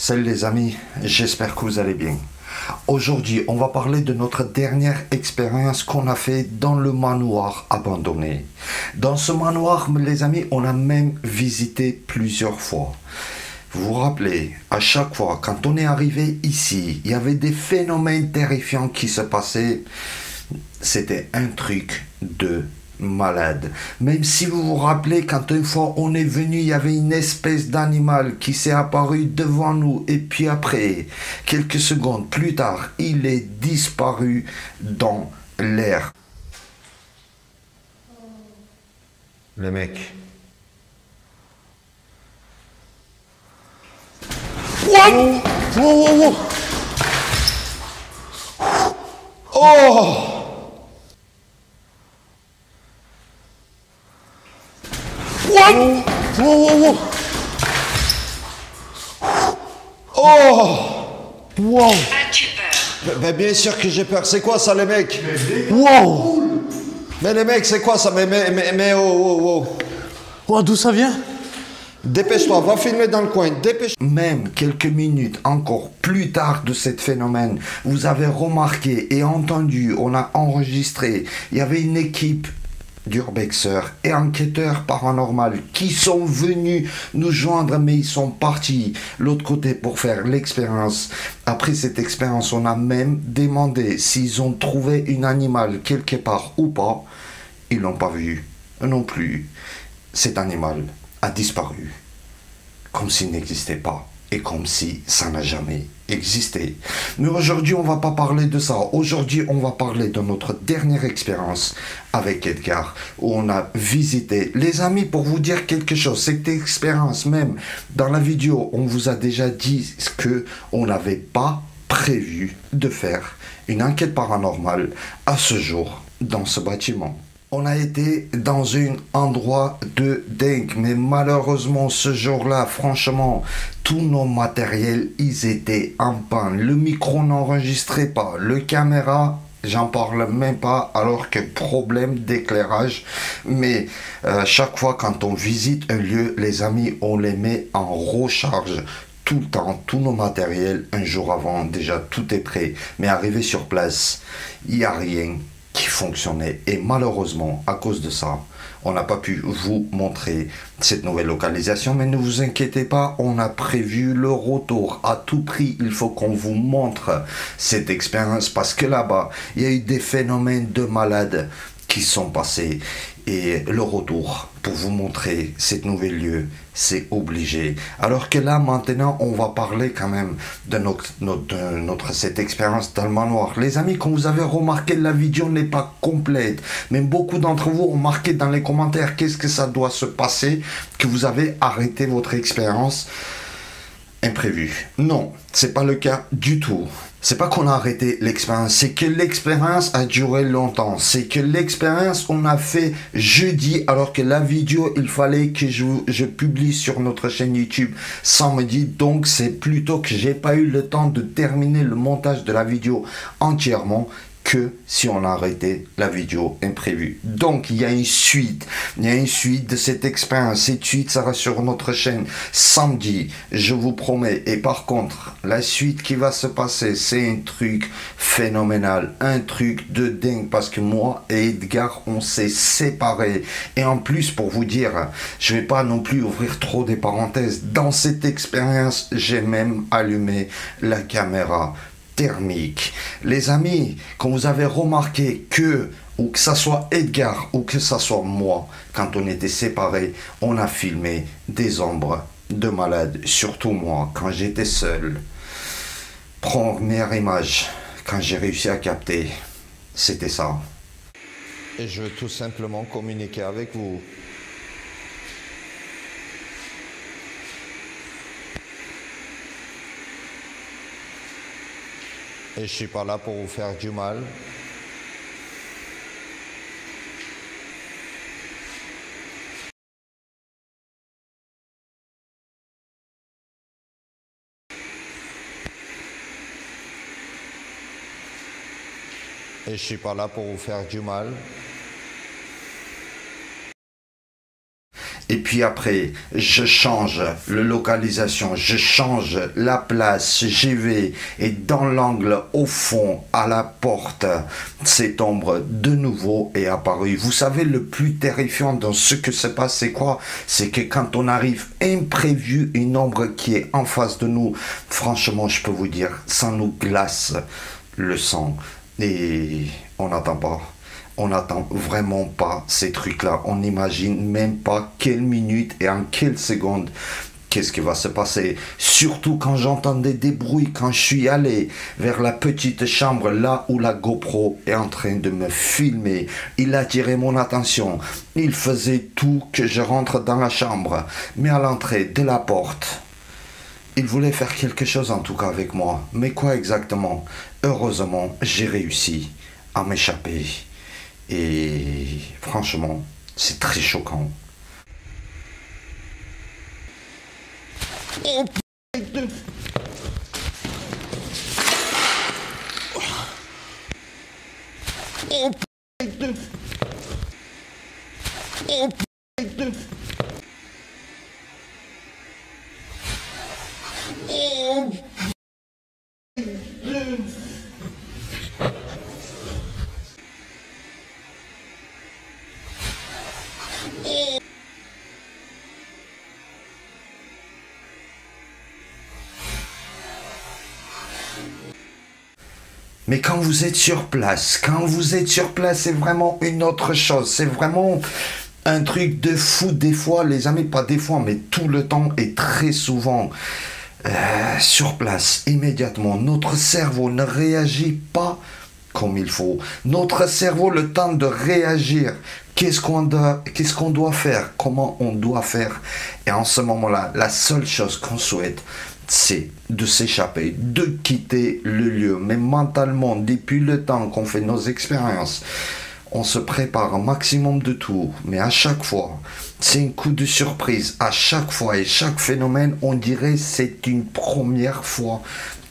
Salut les amis, j'espère que vous allez bien. Aujourd'hui, on va parler de notre dernière expérience qu'on a fait dans le manoir abandonné. Dans ce manoir, les amis, on a même visité plusieurs fois. Vous vous rappelez, à chaque fois, quand on est arrivé ici, il y avait des phénomènes terrifiants qui se passaient. C'était un truc de malade. Même si vous vous rappelez, quand une fois on est venu, il y avait une espèce d'animal qui s'est apparu devant nous et puis après, quelques secondes plus tard, il est disparu dans l'air. Le mec. What? Wow, wow, wow. Oh! What? Wow, wow, wow. Oh! Wow! As-tu peur? Ben, bien sûr que j'ai peur. C'est quoi ça, les mecs? Wow! Mais les mecs, c'est quoi ça? Mais oh, oh, oh. Oh, d'où ça vient? Dépêche-toi, va filmer dans le coin, dépêche. Même quelques minutes encore plus tard de ce phénomène, vous avez remarqué et entendu, on a enregistré, il y avait une équipe d'urbexeurs et enquêteurs paranormaux qui sont venus nous joindre, mais ils sont partis l'autre côté pour faire l'expérience. Après cette expérience, on a même demandé s'ils ont trouvé un animal quelque part ou pas. Ils l'ont pas vu non plus. Cet animal a disparu, comme s'il n'existait pas et comme si ça n'a jamais existé. Mais aujourd'hui, on va pas parler de ça. Aujourd'hui, on va parler de notre dernière expérience avec Edgar, où on a visité. Les amis, pour vous dire quelque chose, cette expérience même, dans la vidéo, on vous a déjà dit que on n'avait pas prévu de faire une enquête paranormale à ce jour dans ce bâtiment. On a été dans un endroit de dingue, mais malheureusement ce jour-là, franchement, tous nos matériels, ils étaient en panne. Le micro n'enregistrait pas, le caméra, j'en parle même pas, alors que problème d'éclairage. Mais chaque fois quand on visite un lieu, les amis, on les met en recharge. Tout le temps, tous nos matériels, un jour avant, déjà tout est prêt. Mais arrivé sur place, il n'y a rien qui fonctionnait, et malheureusement à cause de ça on n'a pas pu vous montrer cette nouvelle localisation, mais ne vous inquiétez pas, on a prévu le retour à tout prix. Il faut qu'on vous montre cette expérience parce que là-bas il y a eu des phénomènes de malades qui sont passés, et le retour pour vous montrer cette nouvelle lieu, c'est obligé. Alors que là maintenant on va parler quand même de cette expérience dans le manoir. Les amis, comme vous avez remarqué, la vidéo n'est pas complète, mais beaucoup d'entre vous ont marqué dans les commentaires qu'est-ce que ça doit se passer que vous avez arrêté votre expérience imprévue. Non, c'est pas le cas du tout. C'est pas qu'on a arrêté l'expérience, c'est que l'expérience a duré longtemps. C'est que l'expérience, on a fait jeudi, alors que la vidéo, il fallait que je publie sur notre chaîne YouTube samedi. Donc, c'est plutôt que j'ai pas eu le temps de terminer le montage de la vidéo entièrement que si on a arrêté la vidéo imprévue. Donc, il y a une suite. Il y a une suite de cette expérience. Cette suite sera sur notre chaîne samedi, je vous promets. Et par contre, la suite qui va se passer, c'est un truc phénoménal. Un truc de dingue. Parce que moi et Edgar, on s'est séparés. Et en plus, pour vous dire, je vais pas non plus ouvrir trop des parenthèses. Dans cette expérience, j'ai même allumé la caméra thermique. Les amis, quand vous avez remarqué que, ou que ça soit Edgar ou que ça soit moi, quand on était séparés, on a filmé des ombres de malades, surtout moi, quand j'étais seul. Première image, quand j'ai réussi à capter, c'était ça. Et je veux tout simplement communiquer avec vous. Et je suis pas là pour vous faire du mal. Et je suis pas là pour vous faire du mal. Et puis puis après, je change la localisation, je change la place, j'y vais. Et dans l'angle, au fond, à la porte, cette ombre de nouveau est apparue. Vous savez, le plus terrifiant dans ce que se passe, c'est quoi? C'est que quand on arrive imprévu, une ombre qui est en face de nous, franchement, je peux vous dire, ça nous glace le sang. Et on n'attend pas. On n'attend vraiment pas ces trucs-là. On n'imagine même pas quelle minute et en quelle seconde qu'est-ce qui va se passer. Surtout quand j'entendais des bruits, quand je suis allé vers la petite chambre, là où la GoPro est en train de me filmer. Il attirait mon attention. Il faisait tout que je rentre dans la chambre. Mais à l'entrée de la porte, il voulait faire quelque chose en tout cas avec moi. Mais quoi exactement? Heureusement, j'ai réussi à m'échapper. Et franchement, c'est très choquant. Oh putain! Oh putain! Oh putain! Oh putain! Mais quand vous êtes sur place, c'est vraiment une autre chose. C'est vraiment un truc de fou des fois, les amis, pas des fois, mais tout le temps et très souvent. Sur place, immédiatement, notre cerveau ne réagit pas comme il faut. Notre cerveau, le temps de réagir, qu'est-ce qu'on doit faire, comment on doit faire. Et en ce moment-là, la seule chose qu'on souhaite, c'est de s'échapper, de quitter le lieu. Mais mentalement, depuis le temps qu'on fait nos expériences, on se prépare un maximum de tout. Mais à chaque fois, c'est un coup de surprise. À chaque fois et chaque phénomène, on dirait c'est une première fois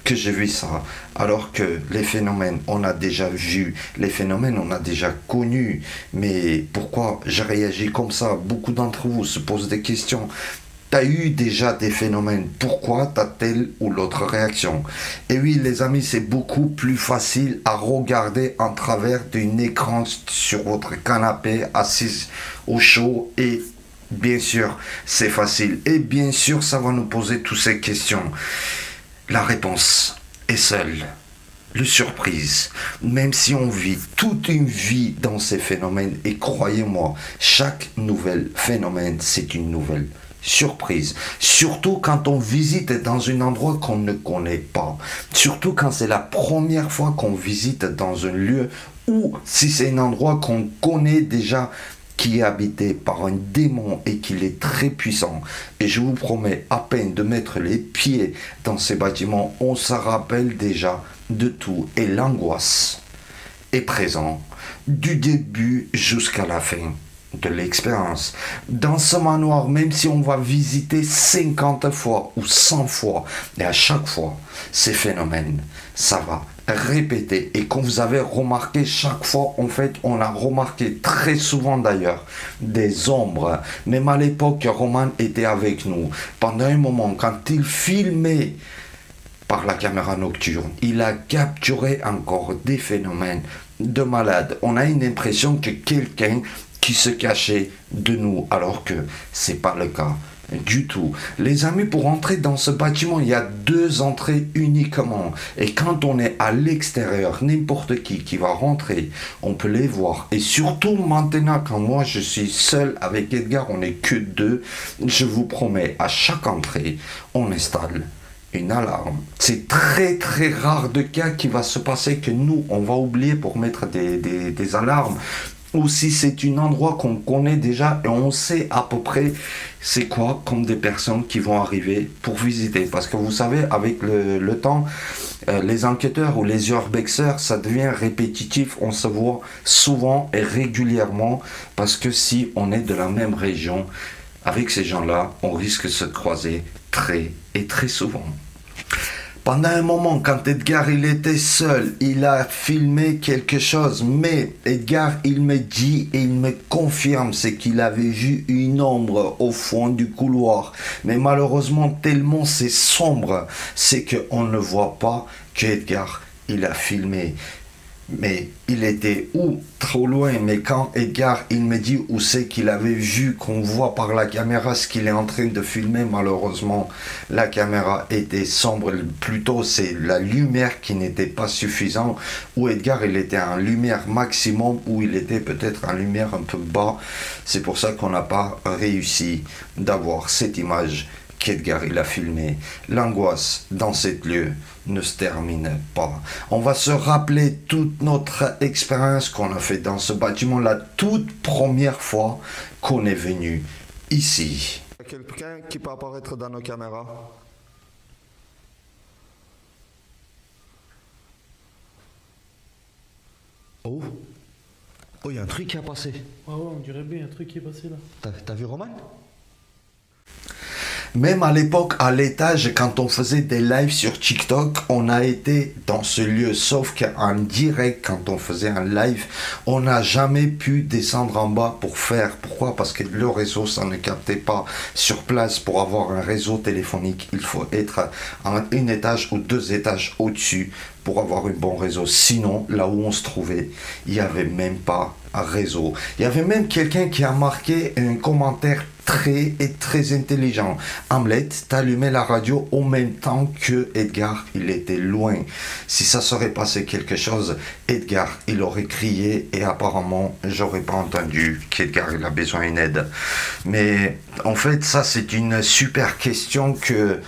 que j'ai vu ça. Alors que les phénomènes, on a déjà vu. Les phénomènes, on a déjà connu. Mais pourquoi je réagis comme ça? Beaucoup d'entre vous se posent des questions. Tu as eu déjà des phénomènes, pourquoi tu as telle ou l'autre réaction? Et oui, les amis, c'est beaucoup plus facile à regarder en travers d'un écran sur votre canapé, assise au chaud. Et bien sûr, c'est facile. Et bien sûr, ça va nous poser toutes ces questions. La réponse est seule. Le surprise, même si on vit toute une vie dans ces phénomènes, et croyez-moi, chaque nouvel phénomène, c'est une nouvelle surprise. Surtout quand on visite dans un endroit qu'on ne connaît pas. Surtout quand c'est la première fois qu'on visite dans un lieu, ou si c'est un endroit qu'on connaît déjà, qui est habité par un démon et qu'il est très puissant. Et je vous promets, à peine de mettre les pieds dans ces bâtiments, on se rappelle déjà de tout. Et l'angoisse est présente du début jusqu'à la fin de l'expérience. Dans ce manoir, même si on va visiter 50 fois ou 100 fois, et à chaque fois, ces phénomènes, ça va répéter. Et comme vous avez remarqué, chaque fois, en fait, on a remarqué très souvent d'ailleurs des ombres. Même à l'époque, Roman était avec nous. Pendant un moment, quand il filmait par la caméra nocturne, il a capturé encore des phénomènes de malades. On a une impression que quelqu'un qui se cachait de nous, alors que c'est pas le cas du tout. Les amis, pour entrer dans ce bâtiment, il y a 2 entrées uniquement. Et quand on est à l'extérieur, n'importe qui va rentrer, on peut les voir. Et surtout maintenant, quand moi je suis seul avec Edgar, on n'est que 2, je vous promets, à chaque entrée, on installe une alarme. C'est très très rare de cas qui va se passer que nous, on va oublier pour mettre des alarmes. Ou si c'est un endroit qu'on connaît déjà et on sait à peu près c'est quoi comme des personnes qui vont arriver pour visiter. Parce que vous savez, avec le temps, les enquêteurs ou les urbexers, ça devient répétitif. On se voit souvent et régulièrement parce que si on est de la même région, avec ces gens-là, on risque de se croiser très et très souvent. Pendant un moment, quand Edgar il était seul, il a filmé quelque chose, mais Edgar il me dit et il me confirme, c'est qu'il avait vu une ombre au fond du couloir. Mais malheureusement, tellement c'est sombre, c'est qu'on ne voit pas que Edgar il a filmé. Mais il était où? Trop loin. Mais quand Edgar, il me dit où c'est qu'il avait vu, qu'on voit par la caméra ce qu'il est en train de filmer, malheureusement, la caméra était sombre. Plutôt, c'est la lumière qui n'était pas suffisante. Où Edgar, il était en lumière maximum, où il était peut-être en lumière un peu bas. C'est pour ça qu'on n'a pas réussi d'avoir cette image qu'Edgar il a filmé. L'angoisse dans cette lieu ne se termine pas. On va se rappeler toute notre expérience qu'on a fait dans ce bâtiment la toute première fois qu'on est venu ici. Quelqu'un qui peut apparaître dans nos caméras? Oh, oh, il y a un truc qui a passé. Ah ouais, on dirait bien un truc qui est passé là. T'as vu Roman? Même à l'époque, à l'étage, quand on faisait des lives sur TikTok, on a été dans ce lieu. Sauf qu'en direct, quand on faisait un live, on n'a jamais pu descendre en bas pour faire. Pourquoi? Parce que le réseau, ça ne captait pas sur place. Pour avoir un réseau téléphonique, il faut être en un étage ou 2 étages au-dessus pour avoir un bon réseau. Sinon, là où on se trouvait, il n'y avait même pas un réseau. Il y avait même quelqu'un qui a marqué un commentaire très intelligent. Hamlet, t'allumais la radio au même temps que Edgar, il était loin. Si ça serait passé quelque chose, Edgar, il aurait crié et apparemment, j'aurais pas entendu qu'Edgar, il a besoin d'aide. Mais en fait, ça, c'est une super question que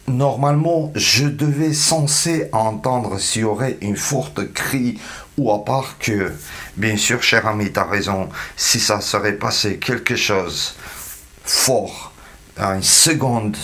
normalement, je devais censé entendre s'il y aurait une forte cri ou à part que, bien sûr, cher ami, t'as raison, si ça serait passé quelque chose fort, à une seconde,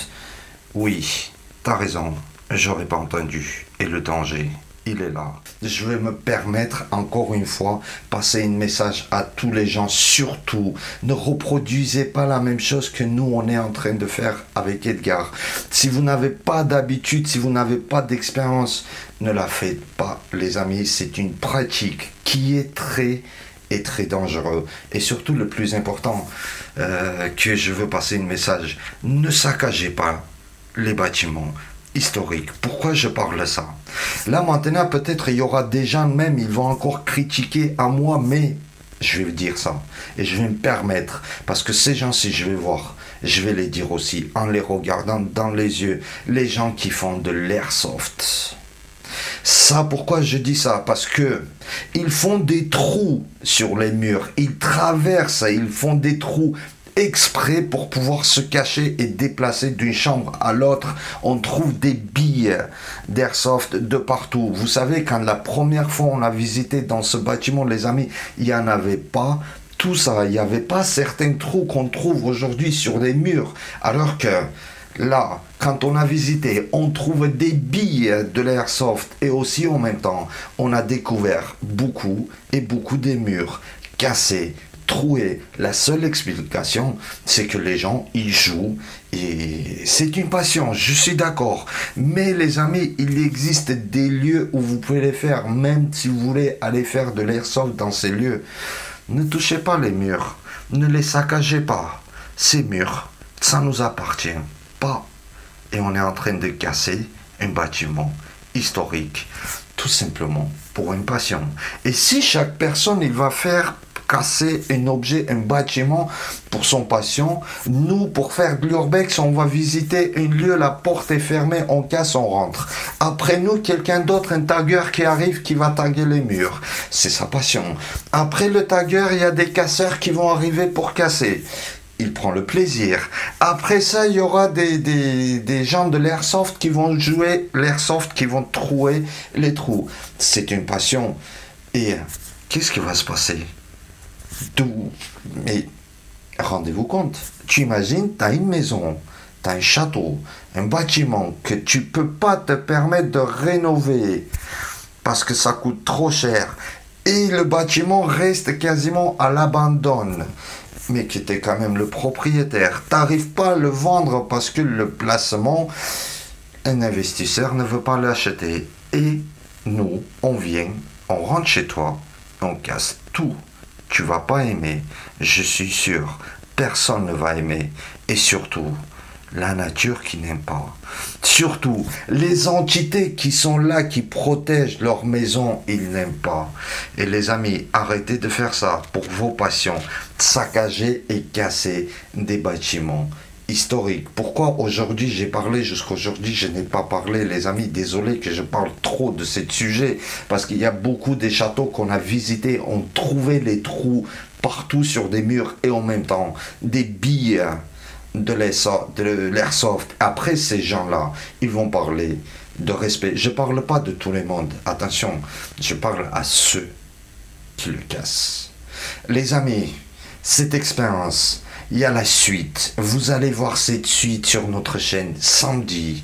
oui, t'as raison, j'aurais pas entendu. Et le danger, il est là. Je vais me permettre, encore une fois, passer un message à tous les gens. Surtout, ne reproduisez pas la même chose que nous, on est en train de faire avec Edgar. Si vous n'avez pas d'habitude, si vous n'avez pas d'expérience, ne la faites pas, les amis. C'est une pratique qui est très dangereux. Et surtout, le plus important, que je veux passer un message, ne saccagez pas les bâtiments historique. Pourquoi je parle de ça? Là maintenant peut-être il y aura des gens même, ils vont encore critiquer à moi, mais je vais dire ça et je vais me permettre, parce que ces gens-ci, je vais voir, je vais les dire aussi en les regardant dans les yeux, les gens qui font de l'airsoft. Ça, pourquoi je dis ça? Parce que ils font des trous sur les murs, ils traversent, ils font des trous exprès pour pouvoir se cacher et déplacer d'une chambre à l'autre. On trouve des billes d'airsoft de partout. Vous savez, quand la première fois on a visité dans ce bâtiment, les amis, il n'y en avait pas tout ça. Il n'y avait pas certains trous qu'on trouve aujourd'hui sur des murs. Alors que là, quand on a visité, on trouve des billes de l'airsoft et aussi en même temps, on a découvert beaucoup des murs cassés, troués. La seule explication, c'est que les gens y jouent et c'est une passion, je suis d'accord. Mais les amis, il existe des lieux où vous pouvez les faire, même si vous voulez aller faire de l'airsoft dans ces lieux. Ne touchez pas les murs, ne les saccagez pas. Ces murs, ça nous appartient pas. Et on est en train de casser un bâtiment historique, tout simplement pour une passion. Et si chaque personne, il va faire casser un objet, un bâtiment pour son passion, nous, pour faire de l'urbex, on va visiter un lieu, la porte est fermée, on casse, on rentre. Après nous, quelqu'un d'autre, un tagueur qui arrive, qui va taguer les murs. C'est sa passion. Après le tagueur, il y a des casseurs qui vont arriver pour casser. Il prend le plaisir. Après ça, il y aura des gens de l'airsoft qui vont jouer l'airsoft, qui vont trouer les trous. C'est une passion. Et qu'est-ce qui va se passer? Mais rendez-vous compte, tu imagines, tu as une maison, tu as un château, un bâtiment que tu peux pas te permettre de rénover parce que ça coûte trop cher et le bâtiment reste quasiment à l'abandon, mais qui était quand même le propriétaire. Tu n'arrives pas à le vendre parce que le placement, Un investisseur ne veut pas l'acheter. Et nous, on vient, on rentre chez toi, on casse tout. Tu vas pas aimer, je suis sûr. Personne ne va aimer. Et surtout, la nature qui n'aime pas. Surtout, les entités qui sont là, qui protègent leur maison, ils n'aiment pas. Et les amis, arrêtez de faire ça pour vos passions. Saccager et casser des bâtiments historiques. Pourquoi aujourd'hui j'ai parlé, jusqu'aujourd'hui je n'ai pas parlé, les amis, désolé que je parle trop de ce sujet, parce qu'il y a beaucoup des châteaux qu'on a visités, on trouvait les trous partout sur des murs et en même temps des billes de l'airsoft. Après, ces gens-là, ils vont parler de respect. Je parle pas de tout le monde, attention, je parle à ceux qui le cassent. Les amis, cette expérience, il y a la suite. Vous allez voir cette suite sur notre chaîne samedi.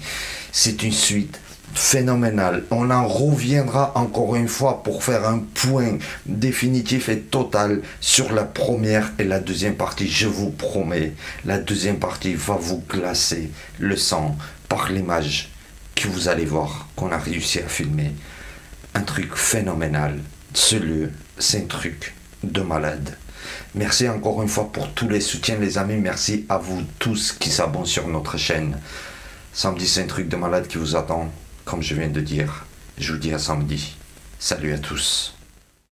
C'est une suite phénoménal. On en reviendra encore une fois pour faire un point définitif et total sur la première et la deuxième partie. Je vous promets, la deuxième partie va vous glacer le sang par l'image que vous allez voir qu'on a réussi à filmer. Un truc phénoménal. Ce lieu, c'est un truc de malade. Merci encore une fois pour tous les soutiens, les amis. Merci à vous tous qui s'abonnent sur notre chaîne. Samedi, c'est un truc de malade qui vous attend. Comme je viens de dire, je vous dis à samedi. Salut à tous.